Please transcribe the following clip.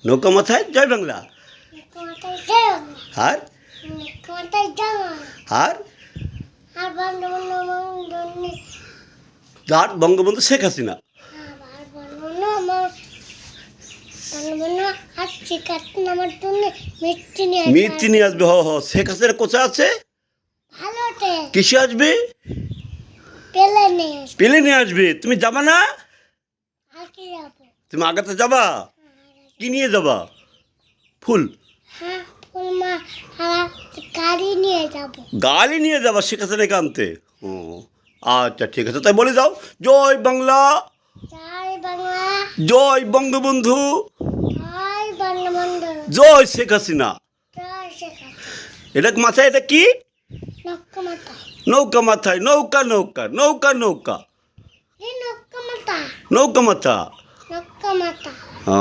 নৌকা মাথায় জয় বাংলা। আর আর আর বঙ্গবন্ধু শেখ হাসিনা। মিষ্টি নিয়ে আসবে। হ হ শেখ হাসিনা কোথায় আছে? কিসে আসবে? পেলে নিয়ে আসবে। তুমি যাবা না? তুমি আগাতে যাবা? কি নিয়ে যাবা? ফুল? গাড়ি নিয়ে যাবা শেখ হাসিনাকে আনতে? ও আচ্ছা ঠিক আছে, তাই বলে যাও জয় বাংলা, জয় বঙ্গবন্ধু, জয় শেখ হাসিনা। এটা মাথায় এটা কি? নৌকা মাথায়। নৌকা নৌকা নৌকা নৌকা নৌকা মাথা। ও